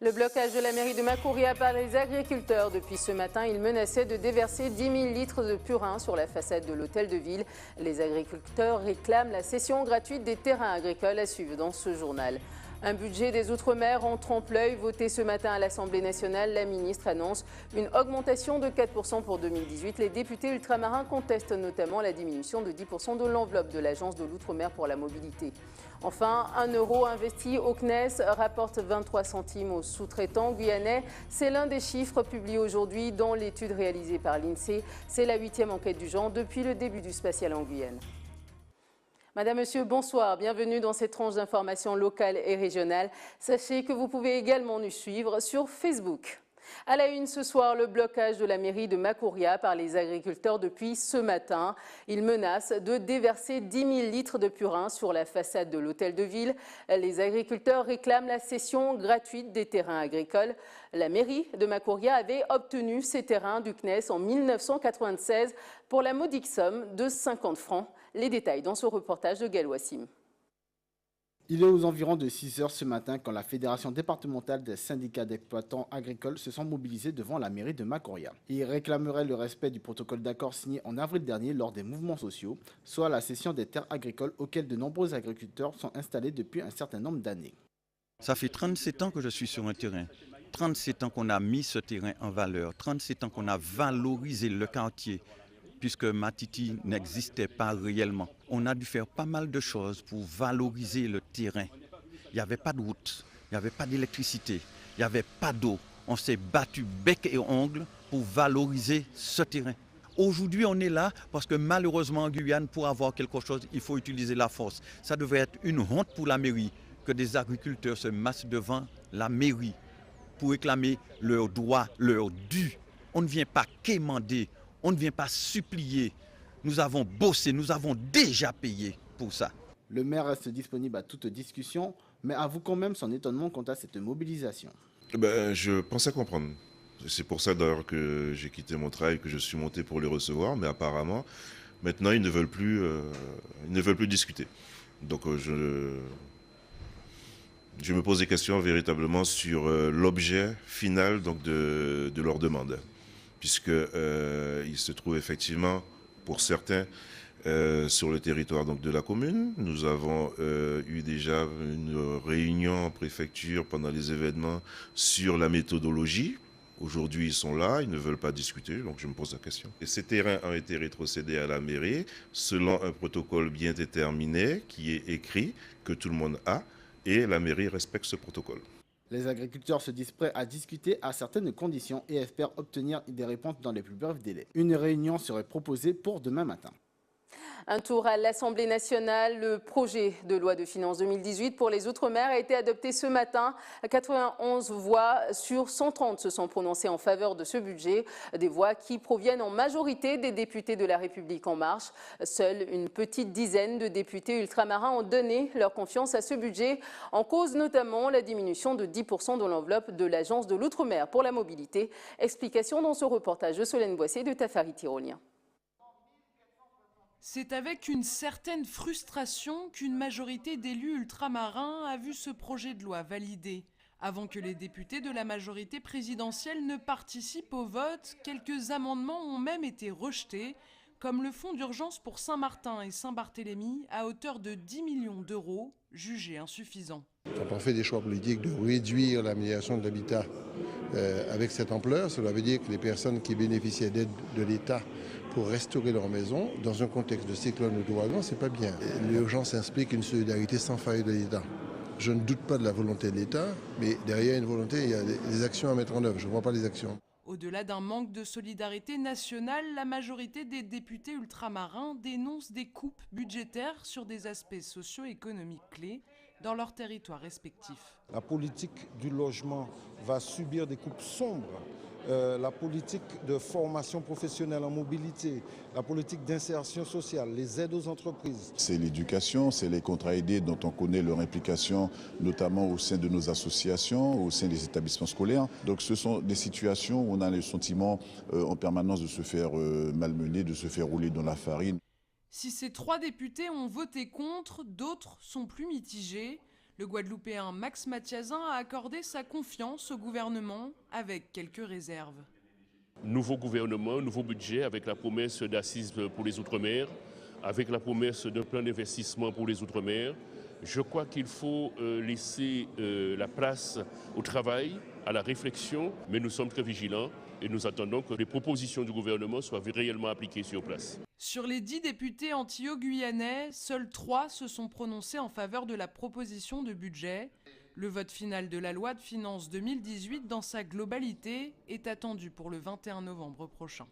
Le blocage de la mairie de Macouria par les agriculteurs. Depuis ce matin, ils menaçaient de déverser 10 000 litres de purin sur la façade de l'hôtel de ville. Les agriculteurs réclament la cession gratuite des terrains agricoles à suivre dans ce journal. Un budget des Outre-mer en trompe-l'œil voté ce matin à l'Assemblée nationale. La ministre annonce une augmentation de 4% pour 2018. Les députés ultramarins contestent notamment la diminution de 10% de l'enveloppe de l'Agence de l'Outre-mer pour la mobilité. Enfin, 1 euro investi au CNES rapporte 23 centimes aux sous-traitants guyanais. C'est l'un des chiffres publiés aujourd'hui dans l'étude réalisée par l'INSEE. C'est la 8e enquête du genre depuis le début du spatial en Guyane. Madame, Monsieur, bonsoir. Bienvenue dans cette tranche d'informations locales et régionales. Sachez que vous pouvez également nous suivre sur Facebook. À la une ce soir, le blocage de la mairie de Macouria par les agriculteurs depuis ce matin. Ils menacent de déverser 10 000 litres de purin sur la façade de l'hôtel de ville. Les agriculteurs réclament la cession gratuite des terrains agricoles. La mairie de Macouria avait obtenu ces terrains du CNES en 1996 pour la modique somme de 50 francs. Les détails dans ce reportage de Gaël Wassim. Il est aux environs de 6 heures ce matin quand la Fédération départementale des syndicats d'exploitants agricoles se sont mobilisés devant la mairie de Macouria. Ils réclameraient le respect du protocole d'accord signé en avril dernier lors des mouvements sociaux, soit la cession des terres agricoles auxquelles de nombreux agriculteurs sont installés depuis un certain nombre d'années. Ça fait 37 ans que je suis sur un terrain. 37 ans qu'on a mis ce terrain en valeur. 37 ans qu'on a valorisé le quartier, puisque Matiti n'existait pas réellement. On a dû faire pas mal de choses pour valoriser le terrain. Il n'y avait pas de route, il n'y avait pas d'électricité, il n'y avait pas d'eau. On s'est battu bec et ongle pour valoriser ce terrain. Aujourd'hui, on est là parce que malheureusement en Guyane, pour avoir quelque chose, il faut utiliser la force. Ça devrait être une honte pour la mairie que des agriculteurs se massent devant la mairie pour réclamer leurs droits, leurs dus. On ne vient pas quémander. On ne vient pas supplier. Nous avons bossé, nous avons déjà payé pour ça. Le maire reste disponible à toute discussion, mais avoue quand même son étonnement quant à cette mobilisation. Je pensais comprendre. C'est pour ça d'ailleurs que j'ai quitté mon travail, que je suis monté pour les recevoir, mais apparemment, maintenant ils ne veulent plus discuter. Donc je me pose des questions véritablement sur l'objet final donc, de leur demande. Puisqu'il se trouve effectivement, pour certains, sur le territoire donc, de la commune. Nous avons eu déjà une réunion en préfecture pendant les événements sur la méthodologie. Aujourd'hui, ils sont là, ils ne veulent pas discuter, donc je me pose la question. Et ces terrains ont été rétrocédés à la mairie selon un protocole bien déterminé qui est écrit, que tout le monde a, et la mairie respecte ce protocole. Les agriculteurs se disent prêts à discuter à certaines conditions et espèrent obtenir des réponses dans les plus brefs délais. Une réunion serait proposée pour demain matin. Un tour à l'Assemblée nationale. Le projet de loi de finances 2018 pour les Outre-mer a été adopté ce matin. 91 voix sur 130 se sont prononcées en faveur de ce budget. Des voix qui proviennent en majorité des députés de La République En Marche. Seule une petite dizaine de députés ultramarins ont donné leur confiance à ce budget. En cause notamment la diminution de 10% de l'enveloppe de l'Agence de l'Outre-mer pour la mobilité. Explication dans ce reportage de Solène Boissé de Tafari Tyrolien. C'est avec une certaine frustration qu'une majorité d'élus ultramarins a vu ce projet de loi validé. Avant que les députés de la majorité présidentielle ne participent au vote, quelques amendements ont même été rejetés, comme le fonds d'urgence pour Saint-Martin et Saint-Barthélemy à hauteur de 10 millions d'euros, jugé insuffisant. Quand on fait des choix politiques de réduire l'amélioration de l'habitat avec cette ampleur, cela veut dire que les personnes qui bénéficiaient d'aide de l'État pour restaurer leur maison, dans un contexte de cyclone ou d'ouragan, c'est pas bien. L'urgence implique une solidarité sans faille de l'État. Je ne doute pas de la volonté de l'État, mais derrière une volonté, il y a des actions à mettre en œuvre. Je ne vois pas les actions. Au-delà d'un manque de solidarité nationale, la majorité des députés ultramarins dénoncent des coupes budgétaires sur des aspects socio-économiques clés dans leurs territoires respectifs. La politique du logement va subir des coupes sombres. La politique de formation professionnelle en mobilité, la politique d'insertion sociale, les aides aux entreprises. C'est l'éducation, c'est les contrats aidés dont on connaît leur implication, notamment au sein de nos associations, au sein des établissements scolaires. Donc ce sont des situations où on a le sentiment en permanence de se faire malmener, de se faire rouler dans la farine. Si ces 3 députés ont voté contre, d'autres sont plus mitigés. Le Guadeloupéen Max Mathiazin a accordé sa confiance au gouvernement avec quelques réserves. Nouveau gouvernement, nouveau budget avec la promesse d'assises pour les Outre-mer, avec la promesse d'un plan d'investissement pour les Outre-mer. Je crois qu'il faut laisser la place au travail, à la réflexion, mais nous sommes très vigilants et nous attendons que les propositions du gouvernement soient réellement appliquées sur place. Sur les 10 députés antillais-guyanais, seuls 3 se sont prononcés en faveur de la proposition de budget. Le vote final de la loi de finances 2018 dans sa globalité est attendu pour le 21 novembre prochain.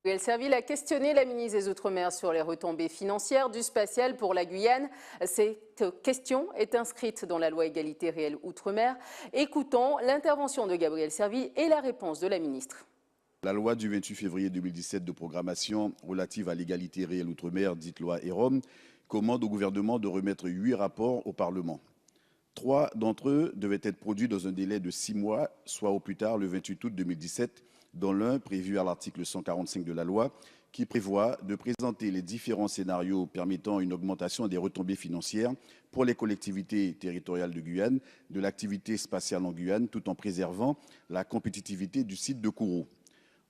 Gabriel Serville a questionné la ministre des Outre-mer sur les retombées financières du spatial pour la Guyane. Cette question est inscrite dans la loi Égalité réelle Outre-mer. Écoutons l'intervention de Gabriel Serville et la réponse de la ministre. La loi du 28 février 2017 de programmation relative à l'égalité réelle Outre-mer, dite loi EROM, commande au gouvernement de remettre 8 rapports au Parlement. 3 d'entre eux devaient être produits dans un délai de 6 mois, soit au plus tard le 28 août 2017, dont l'un prévu à l'article 145 de la loi, qui prévoit de présenter les différents scénarios permettant une augmentation des retombées financières pour les collectivités territoriales de Guyane, de l'activité spatiale en Guyane, tout en préservant la compétitivité du site de Kourou.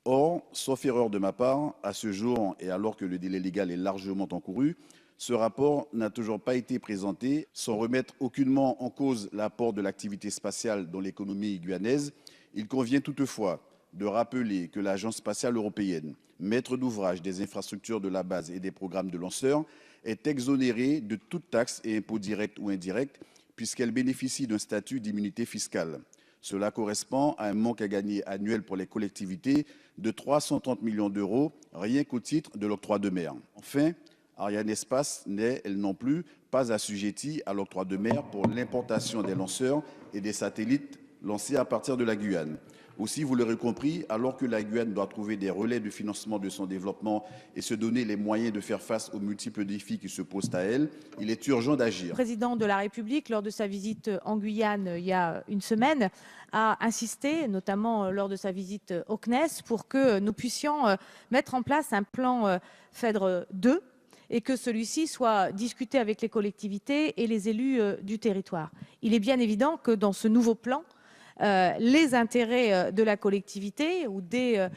Or, sauf erreur de ma part, à ce jour et alors que le délai légal est largement encouru, ce rapport n'a toujours pas été présenté, sans remettre aucunement en cause l'apport de l'activité spatiale dans l'économie guyanaise. Il convient toutefois de rappeler que l'Agence spatiale européenne, maître d'ouvrage des infrastructures de la base et des programmes de lanceurs, est exonérée de toute taxe et impôt direct ou indirect, puisqu'elle bénéficie d'un statut d'immunité fiscale. Cela correspond à un manque à gagner annuel pour les collectivités de 330 millions d'euros, rien qu'au titre de l'octroi de mer. Enfin, Arianespace n'est, elle non plus, pas assujettie à l'octroi de mer pour l'importation des lanceurs et des satellites lancés à partir de la Guyane. Aussi, vous l'aurez compris, alors que la Guyane doit trouver des relais de financement de son développement et se donner les moyens de faire face aux multiples défis qui se posent à elle, il est urgent d'agir. Le président de la République, lors de sa visite en Guyane il y a une semaine, a insisté, notamment lors de sa visite au CNES, pour que nous puissions mettre en place un plan FEDER 2 et que celui-ci soit discuté avec les collectivités et les élus du territoire. Il est bien évident que dans ce nouveau plan, les intérêts de la collectivité ou des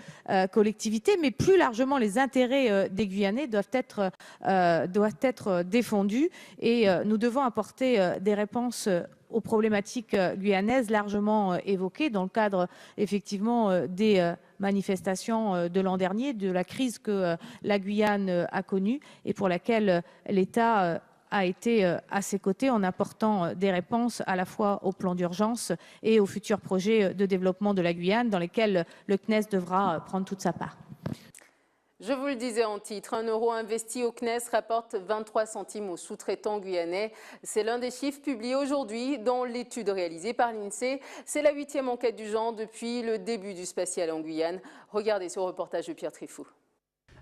collectivités, mais plus largement les intérêts des Guyanais doivent être défendus et nous devons apporter des réponses aux problématiques guyanaises largement évoquées dans le cadre effectivement des manifestations de l'an dernier, de la crise que la Guyane a connue et pour laquelle l'État a été à ses côtés en apportant des réponses à la fois au plan d'urgence et aux futurs projets de développement de la Guyane dans lesquels le CNES devra prendre toute sa part. Je vous le disais en titre, 1 euro investi au CNES rapporte 23 centimes aux sous-traitants guyanais. C'est l'un des chiffres publiés aujourd'hui dans l'étude réalisée par l'INSEE. C'est la 8e enquête du genre depuis le début du spatial en Guyane. Regardez ce reportage de Pierre Trifou.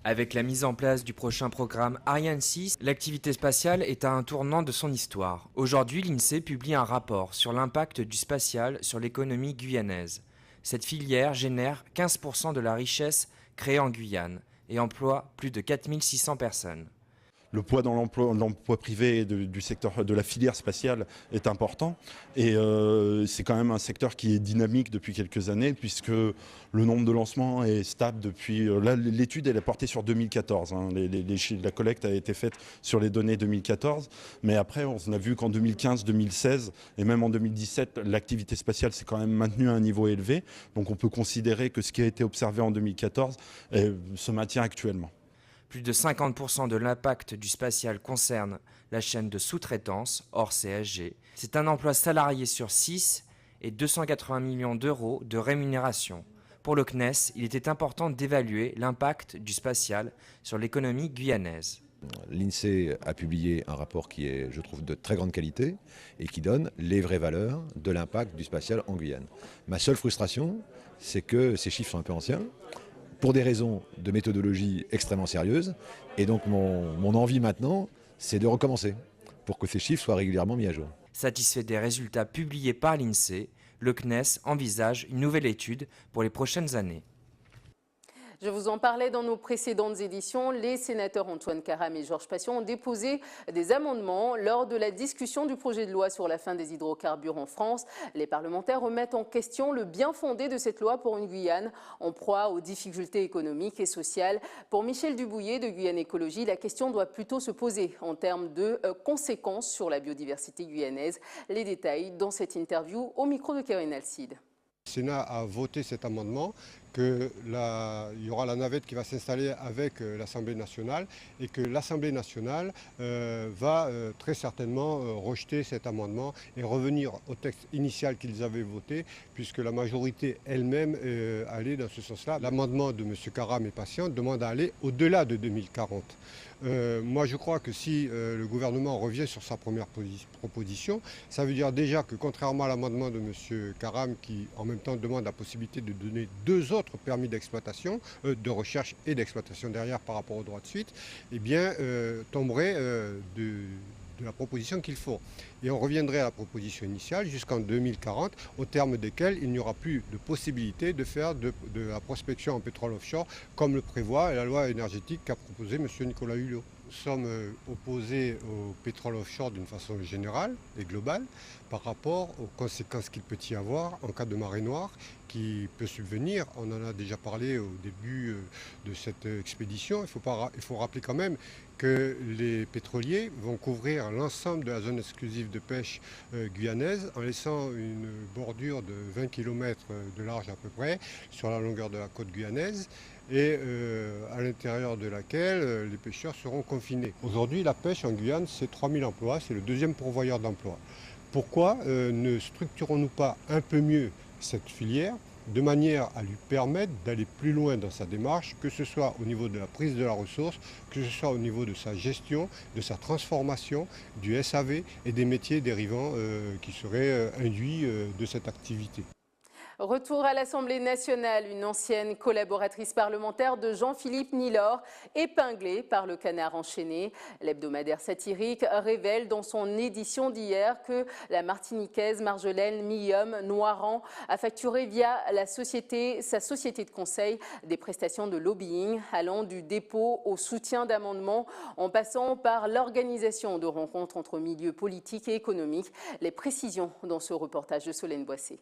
Avec la mise en place du prochain programme Ariane 6, l'activité spatiale est à un tournant de son histoire. Aujourd'hui, l'INSEE publie un rapport sur l'impact du spatial sur l'économie guyanaise. Cette filière génère 15% de la richesse créée en Guyane et emploie plus de 4600 personnes. Le poids dans l'emploi privé du secteur de la filière spatiale est important et c'est quand même un secteur qui est dynamique depuis quelques années puisque le nombre de lancements est stable depuis... Là, l'étude elle est portée sur 2014. Hein. La collecte a été faite sur les données 2014, mais après on a vu qu'en 2015, 2016 et même en 2017, l'activité spatiale s'est quand même maintenue à un niveau élevé. Donc on peut considérer que ce qui a été observé en 2014 se maintient actuellement. Plus de 50% de l'impact du spatial concerne la chaîne de sous-traitance, hors CSG. C'est un emploi salarié sur 6 et 280 millions d'euros de rémunération. Pour le CNES, il était important d'évaluer l'impact du spatial sur l'économie guyanaise. L'INSEE a publié un rapport qui est, je trouve, de très grande qualité et qui donne les vraies valeurs de l'impact du spatial en Guyane. Ma seule frustration, c'est que ces chiffres sont un peu anciens, pour des raisons de méthodologie extrêmement sérieuses. Et donc mon envie maintenant, c'est de recommencer pour que ces chiffres soient régulièrement mis à jour. Satisfait des résultats publiés par l'INSEE, le CNES envisage une nouvelle étude pour les prochaines années. Je vous en parlais dans nos précédentes éditions. Les sénateurs Antoine Karam et Georges Patient ont déposé des amendements lors de la discussion du projet de loi sur la fin des hydrocarbures en France. Les parlementaires remettent en question le bien fondé de cette loi pour une Guyane en proie aux difficultés économiques et sociales. Pour Michel Dubouillet de Guyane Écologie, la question doit plutôt se poser en termes de conséquences sur la biodiversité guyanaise. Les détails dans cette interview au micro de Karen Alcide. Le Sénat a voté cet amendement, qu'il y aura la navette qui va s'installer avec l'Assemblée nationale et que l'Assemblée nationale va très certainement rejeter cet amendement et revenir au texte initial qu'ils avaient voté, puisque la majorité elle-même allait dans ce sens-là. L'amendement de M. Karam et Patient demande à aller au-delà de 2040. Moi je crois que si le gouvernement revient sur sa première proposition, ça veut dire déjà que contrairement à l'amendement de M. Karam qui en même temps demande la possibilité de donner 2 autres permis d'exploitation, de recherche et d'exploitation derrière par rapport au droit de suite, eh bien tomberait de la proposition qu'il faut. Et on reviendrait à la proposition initiale jusqu'en 2040, au terme desquels il n'y aura plus de possibilité de faire de la prospection en pétrole offshore, comme le prévoit la loi énergétique qu'a proposé M. Nicolas Hulot. Nous sommes opposés au pétrole offshore d'une façon générale et globale par rapport aux conséquences qu'il peut y avoir en cas de marée noire qui peut subvenir. On en a déjà parlé au début de cette expédition. Il faut rappeler quand même que les pétroliers vont couvrir l'ensemble de la zone exclusive de pêche guyanaise en laissant une bordure de 20 km de large à peu près sur la longueur de la côte guyanaise et à l'intérieur de laquelle les pêcheurs seront confinés. Aujourd'hui, la pêche en Guyane, c'est 3000 emplois, c'est le 2e pourvoyeur d'emplois. Pourquoi ne structurons-nous pas un peu mieux cette filière de manière à lui permettre d'aller plus loin dans sa démarche, que ce soit au niveau de la prise de la ressource, que ce soit au niveau de sa gestion, de sa transformation, du SAV et des métiers dérivants qui seraient induits de cette activité. Retour à l'Assemblée nationale, une ancienne collaboratrice parlementaire de Jean-Philippe Nilor, épinglée par le Canard enchaîné. L'hebdomadaire satirique révèle dans son édition d'hier que la Martiniquaise Marjolaine Millom-Noiran a facturé via sa société de conseil des prestations de lobbying allant du dépôt au soutien d'amendements en passant par l'organisation de rencontres entre milieux politiques et économiques. Les précisions dans ce reportage de Solène Boissé.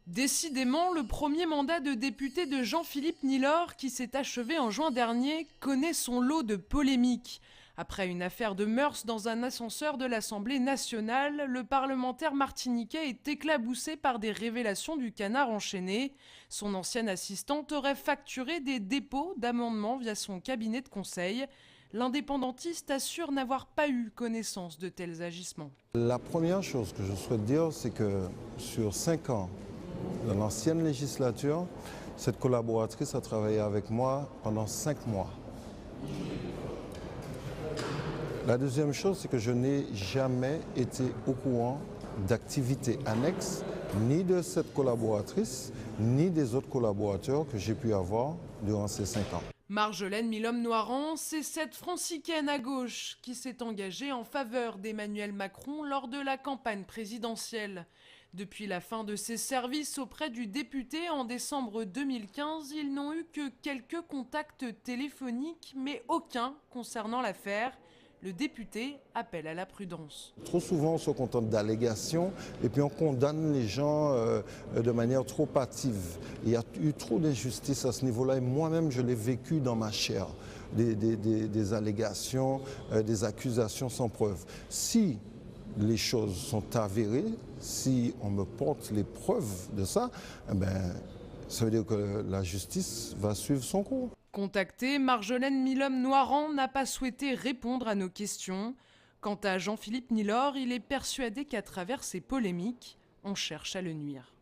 Décidément, le premier mandat de député de Jean-Philippe Nilor, qui s'est achevé en juin dernier, connaît son lot de polémiques. Après une affaire de mœurs dans un ascenseur de l'Assemblée nationale, le parlementaire martiniquais est éclaboussé par des révélations du Canard enchaîné. Son ancienne assistante aurait facturé des dépôts d'amendements via son cabinet de conseil. L'indépendantiste assure n'avoir pas eu connaissance de tels agissements. La première chose que je souhaite dire, c'est que sur 5 ans, dans l'ancienne législature, cette collaboratrice a travaillé avec moi pendant 5 mois. La deuxième chose, c'est que je n'ai jamais été au courant d'activités annexes, ni de cette collaboratrice, ni des autres collaborateurs que j'ai pu avoir durant ces 5 ans. Marjolaine Millom-Noiran, c'est cette francicaine à gauche qui s'est engagée en faveur d'Emmanuel Macron lors de la campagne présidentielle. Depuis la fin de ses services auprès du député en décembre 2015, ils n'ont eu que quelques contacts téléphoniques, mais aucun concernant l'affaire. Le député appelle à la prudence. Trop souvent, on se contente d'allégations et puis on condamne les gens de manière trop hâtive. Il y a eu trop d'injustice à ce niveau-là et moi-même, je l'ai vécu dans ma chair. Des allégations, des accusations sans preuve. Si les choses sont avérées, si on me porte les preuves de ça, ça veut dire que la justice va suivre son cours. Contacté, Marjolaine Millom-Noiran n'a pas souhaité répondre à nos questions. Quant à Jean-Philippe Nilor, il est persuadé qu'à travers ces polémiques, on cherche à le nuire.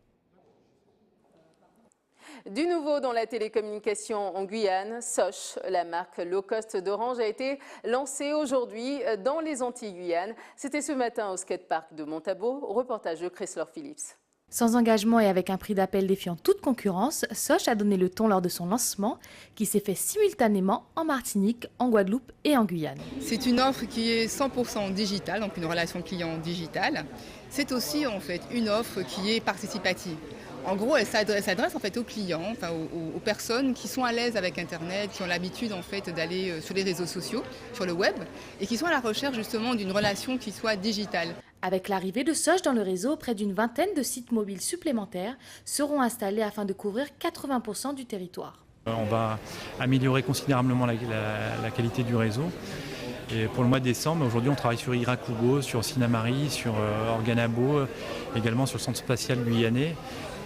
Du nouveau dans la télécommunication en Guyane, Sosh, la marque low cost d'Orange, a été lancée aujourd'hui dans les Antilles-Guyane. C'était ce matin au skatepark de Montabo, reportage de Chrysler Phillips. Sans engagement et avec un prix d'appel défiant toute concurrence, Sosh a donné le ton lors de son lancement qui s'est fait simultanément en Martinique, en Guadeloupe et en Guyane. C'est une offre qui est 100% digitale, donc une relation client digitale. C'est aussi en fait une offre qui est participative. En gros, elle s'adresse en fait aux clients, enfin aux personnes qui sont à l'aise avec Internet, qui ont l'habitude en fait d'aller sur les réseaux sociaux, sur le web, et qui sont à la recherche justement d'une relation qui soit digitale. Avec l'arrivée de Sosh dans le réseau, près d'une vingtaine de sites mobiles supplémentaires seront installés afin de couvrir 80% du territoire. On va améliorer considérablement la qualité du réseau. Et pour le mois de décembre, aujourd'hui, on travaille sur Irakugo, sur Sinamari, sur Organabo, également sur le centre spatial guyanais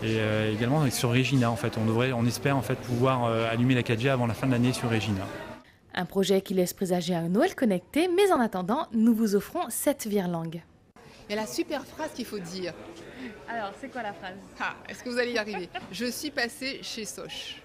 et également sur Regina. En fait, on espère en fait pouvoir allumer la 4G avant la fin de l'année sur Regina. Un projet qui laisse présager un Noël connecté, mais en attendant, nous vous offrons cette virlangue. Il y a la super phrase qu'il faut dire. Alors, c'est quoi la phrase? Est-ce que vous allez y arriver? Je suis passée chez Sosh.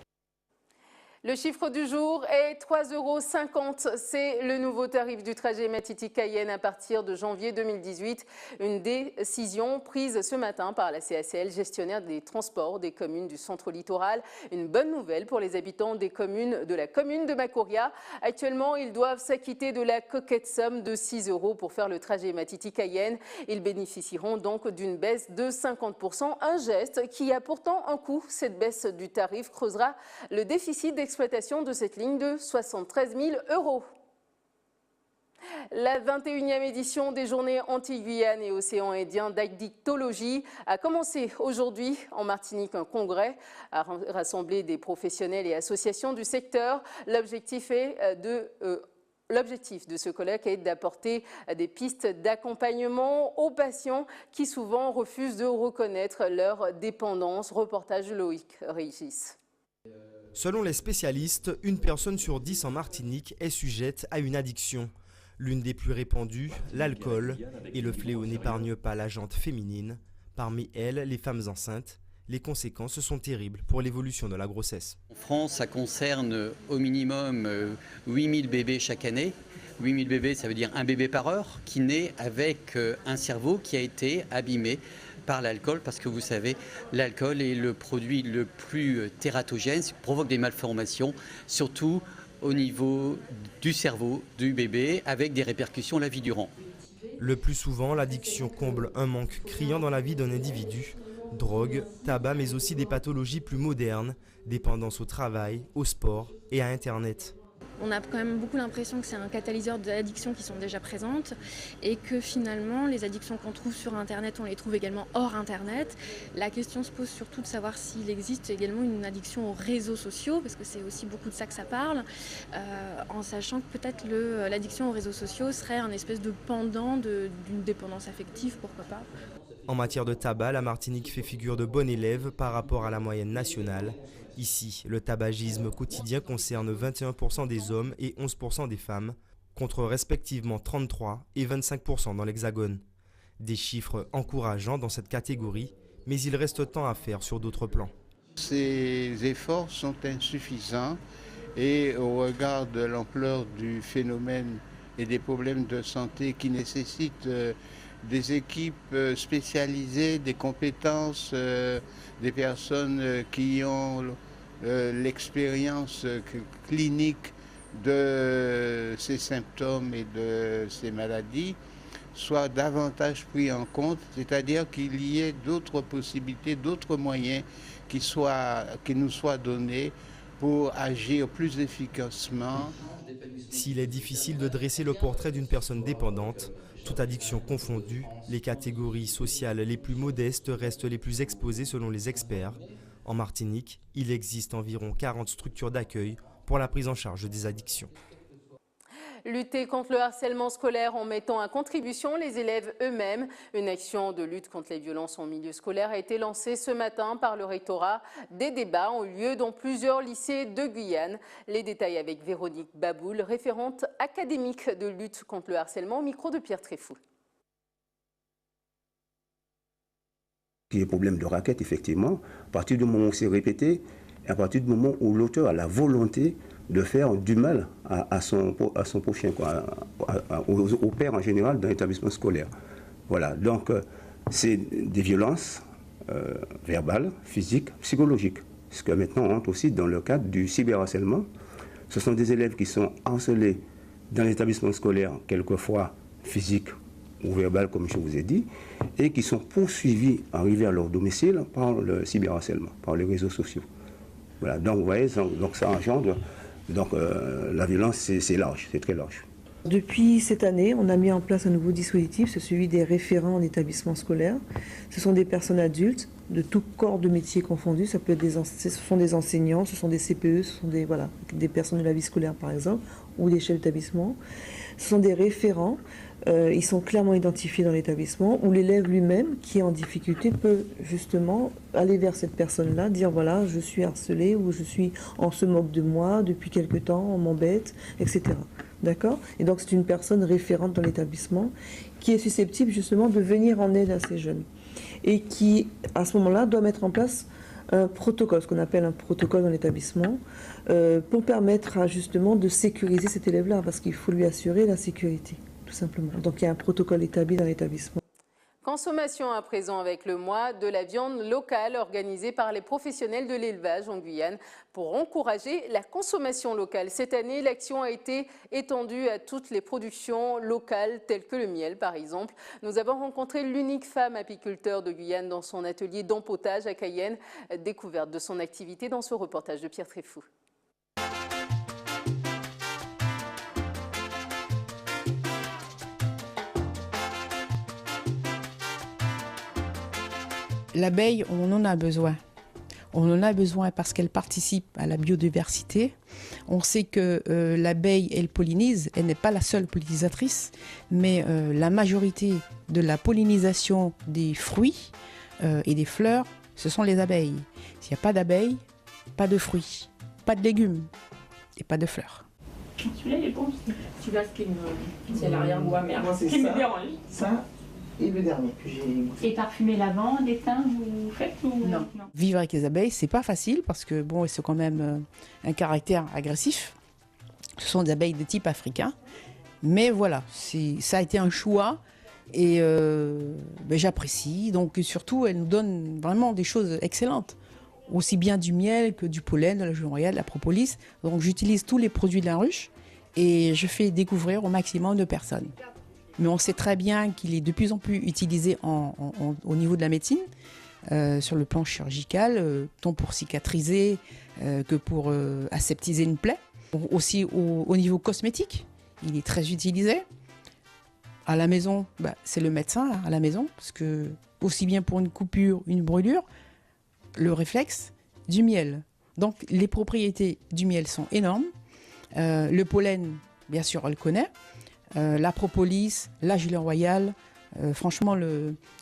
Le chiffre du jour est 3,50 €. C'est le nouveau tarif du trajet Matiti-Cayenne à partir de janvier 2018. Une décision prise ce matin par la CACL, gestionnaire des transports des communes du centre littoral. Une bonne nouvelle pour les habitants des communes de la commune de Macoria. Actuellement, ils doivent s'acquitter de la coquette somme de 6 € pour faire le trajet Matiti-Cayenne. Ils bénéficieront donc d'une baisse de 50%. Un geste qui a pourtant un coût. Cette baisse du tarif creusera le déficit d'exploitation de cette ligne de 73 000 €. La 21e édition des Journées anti-Guyane et océan Indien d'addictologie a commencé aujourd'hui en Martinique. Un congrès a rassemblé des professionnels et associations du secteur. L'objectif de ce colloque est d'apporter des pistes d'accompagnement aux patients qui souvent refusent de reconnaître leur dépendance. Reportage de Loïc Régis. Selon les spécialistes, une personne sur 10 en Martinique est sujette à une addiction. L'une des plus répandues, l'alcool, et le fléau n'épargne pas la gente féminine. Parmi elles, les femmes enceintes. Les conséquences sont terribles pour l'évolution de la grossesse. En France, ça concerne au minimum 8000 bébés chaque année. 8000 bébés, ça veut dire un bébé par heure, qui naît avec un cerveau qui a été abîmé par l'alcool, parce que vous savez, l'alcool est le produit le plus tératogène, ça provoque des malformations, surtout au niveau du cerveau du bébé, avec des répercussions la vie durant. Le plus souvent, l'addiction comble un manque criant dans la vie d'un individu. Drogue, tabac, mais aussi des pathologies plus modernes, dépendance au travail, au sport et à Internet. On a quand même beaucoup l'impression que c'est un catalyseur d'addictions qui sont déjà présentes et que finalement les addictions qu'on trouve sur Internet, on les trouve également hors Internet. La question se pose surtout de savoir s'il existe également une addiction aux réseaux sociaux, parce que c'est aussi beaucoup de ça que ça parle, en sachant que peut-être l'addiction aux réseaux sociaux serait un espèce de pendant d'une dépendance affective, pourquoi pas. En matière de tabac, la Martinique fait figure de bon élève par rapport à la moyenne nationale. Ici, le tabagisme quotidien concerne 21% des hommes et 11% des femmes, contre respectivement 33% et 25% dans l'Hexagone. Des chiffres encourageants dans cette catégorie, mais il reste tant à faire sur d'autres plans. Ces efforts sont insuffisants et au regard de l'ampleur du phénomène et des problèmes de santé qui nécessitent des équipes spécialisées, des compétences, des personnes qui ont l'expérience clinique de ces symptômes et de ces maladies, soient davantage pris en compte, c'est-à-dire qu'il y ait d'autres possibilités, d'autres moyens qui nous soient donnés pour agir plus efficacement. S'il est difficile de dresser le portrait d'une personne dépendante, toute addiction confondue, les catégories sociales les plus modestes restent les plus exposées selon les experts. En Martinique, il existe environ 40 structures d'accueil pour la prise en charge des addictions. Lutter contre le harcèlement scolaire en mettant à contribution les élèves eux-mêmes. Une action de lutte contre les violences en milieu scolaire a été lancée ce matin par le rectorat. Des débats ont eu lieu dans plusieurs lycées de Guyane. Les détails avec Véronique Baboul, référente académique de lutte contre le harcèlement, au micro de Pierre Tréfou. Il y a des problèmes de raquette, effectivement, à partir du moment où c'est répété, et à partir du moment où l'auteur a la volonté de faire du mal à son prochain, au père en général dans l'établissement scolaire. Voilà, donc c'est des violences verbales, physiques, psychologiques. Ce que maintenant on rentre aussi dans le cadre du cyberharcèlement. Ce sont des élèves qui sont harcelés dans l'établissement scolaire, quelquefois physique ou verbales, comme je vous ai dit, et qui sont poursuivis, arrivés à leur domicile par le cyberharcèlement, par les réseaux sociaux. Voilà, donc vous voyez, donc ça engendre, donc la violence c'est large, c'est très large. Depuis cette année, on a mis en place un nouveau dispositif, c'est celui des référents en établissement scolaire. Ce sont des personnes adultes de tout corps de métier confondu. Ça peut être ce sont des enseignants, ce sont des CPE, ce sont des personnes de la vie scolaire par exemple, ou des chefs d'établissement. Ce sont des référents, ils sont clairement identifiés dans l'établissement, où l'élève lui-même qui est en difficulté peut justement aller vers cette personne-là, dire voilà, je suis harcelé ou on se moque de moi depuis quelque temps, on m'embête, etc. D'accord ? Et donc c'est une personne référente dans l'établissement qui est susceptible justement de venir en aide à ces jeunes et qui, à ce moment-là, doit mettre en place un protocole, ce qu'on appelle un protocole dans l'établissement, pour permettre justement de sécuriser cet élève-là, parce qu'il faut lui assurer la sécurité, tout simplement. Donc il y a un protocole établi dans l'établissement. Consommation à présent avec le mois de la viande locale organisé par les professionnels de l'élevage en Guyane pour encourager la consommation locale. Cette année, l'action a été étendue à toutes les productions locales telles que le miel par exemple. Nous avons rencontré l'unique femme apiculteur de Guyane dans son atelier d'empotage à Cayenne. Découverte de son activité dans ce reportage de Pierre Tréfou. L'abeille, on en a besoin. On en a besoin parce qu'elle participe à la biodiversité. On sait que l'abeille, elle pollinise, elle n'est pas la seule pollinisatrice, mais la majorité de la pollinisation des fruits et des fleurs, ce sont les abeilles. S'il n'y a pas d'abeilles, pas de fruits, pas de légumes et pas de fleurs. Celui-là, il est bon. Celui-là, c'est l'arrière-goût amer. Moi, c'est ça. Me dérange. Ça. Et le dernier que j'ai goûté. Et parfumé lavande, étain, vous faites ou non? Vivre avec les abeilles, c'est pas facile parce que bon, elles ont quand même un caractère agressif. Ce sont des abeilles de type africain. Mais voilà, ça a été un choix et j'apprécie. Donc surtout, elles nous donnent vraiment des choses excellentes. Aussi bien du miel que du pollen, de la gelée royale, de la propolis. Donc j'utilise tous les produits de la ruche et je fais découvrir au maximum de personnes. Mais on sait très bien qu'il est de plus en plus utilisé au niveau de la médecine, sur le plan chirurgical, tant pour cicatriser que pour aseptiser une plaie. Aussi au niveau cosmétique, il est très utilisé. À la maison, c'est le médecin à la maison, parce que aussi bien pour une coupure, une brûlure, le réflexe du miel. Donc les propriétés du miel sont énormes. Le pollen, bien sûr, on le connaît. La propolis, la gelée royale, franchement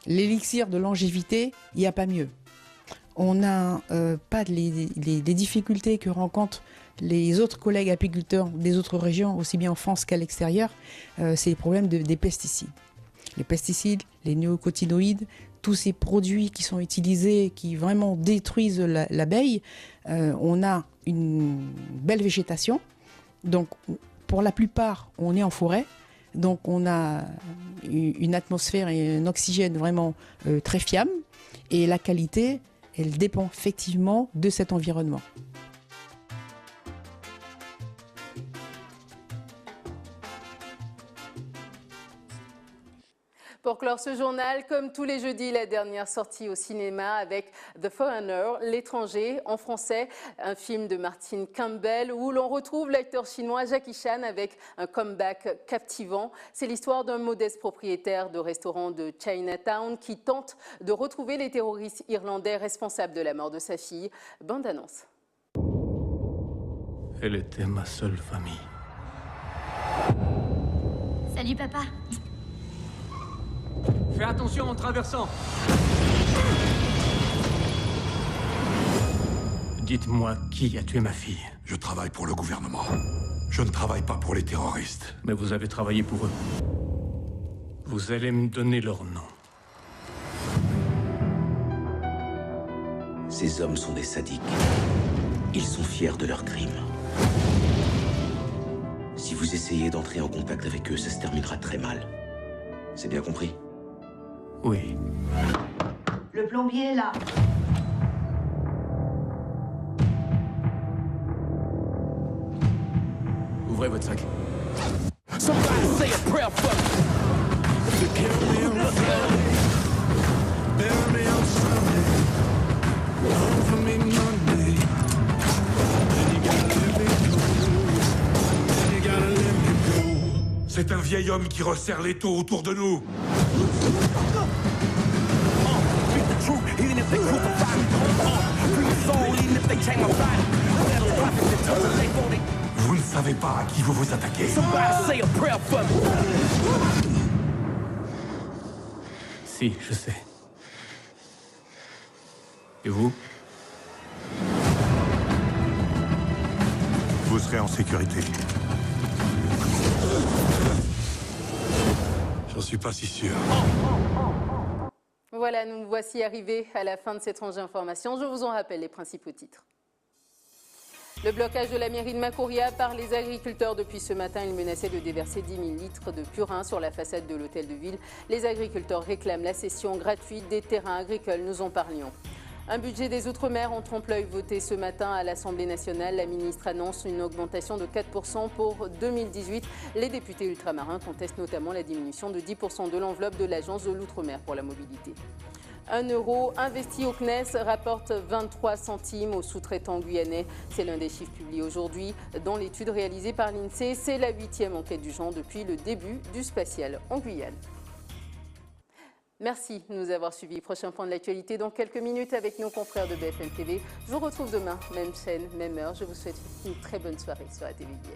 l'élixir de longévité, il n'y a pas mieux. On n'a pas les difficultés que rencontrent les autres collègues apiculteurs des autres régions, aussi bien en France qu'à l'extérieur, c'est les problèmes des pesticides. Les pesticides, les néocotinoïdes, tous ces produits qui sont utilisés, qui vraiment détruisent l'abeille, on a une belle végétation, donc pour la plupart on est en forêt. Donc on a une atmosphère et un oxygène vraiment très fiable et la qualité, elle dépend effectivement de cet environnement. Pour clore ce journal, comme tous les jeudis, la dernière sortie au cinéma avec The Foreigner, l'étranger, en français, un film de Martin Campbell où l'on retrouve l'acteur chinois Jackie Chan avec un comeback captivant. C'est l'histoire d'un modeste propriétaire de restaurant de Chinatown qui tente de retrouver les terroristes irlandais responsables de la mort de sa fille. Bande annonce. Elle était ma seule famille. Salut papa. Fais attention en traversant. Dites-moi qui a tué ma fille. Je travaille pour le gouvernement. Je ne travaille pas pour les terroristes. Mais vous avez travaillé pour eux. Vous allez me donner leur nom. Ces hommes sont des sadiques. Ils sont fiers de leurs crimes. Si vous essayez d'entrer en contact avec eux, ça se terminera très mal. C'est bien compris? Oui. Le plombier est là. Ouvrez votre sac. C'est un vieil homme qui resserre l'étau autour de nous. Vous ne savez pas à qui vous vous attaquez. Si, je sais. Et vous? Vous serez en sécurité. J'en suis pas si sûr. Voilà, nous voici arrivés à la fin de cette tranche d'information. Je vous en rappelle les principaux titres. Le blocage de la mairie de Makouria par les agriculteurs depuis ce matin. Ils menaçaient de déverser 10 000 litres de purin sur la façade de l'hôtel de ville. Les agriculteurs réclament la cession gratuite des terrains agricoles. Nous en parlions. Un budget des Outre-mer en trompe-l'œil voté ce matin à l'Assemblée nationale. La ministre annonce une augmentation de 4% pour 2018. Les députés ultramarins contestent notamment la diminution de 10% de l'enveloppe de l'Agence de l'Outre-mer pour la mobilité. 1 euro investi au CNES rapporte 23 centimes aux sous-traitants guyanais. C'est l'un des chiffres publiés aujourd'hui dans l'étude réalisée par l'INSEE. C'est la 8e enquête du genre depuis le début du spatial en Guyane. Merci de nous avoir suivis. Prochain point de l'actualité dans quelques minutes avec nos confrères de BFM TV. Je vous retrouve demain, même chaîne, même heure. Je vous souhaite une très bonne soirée sur la télévision.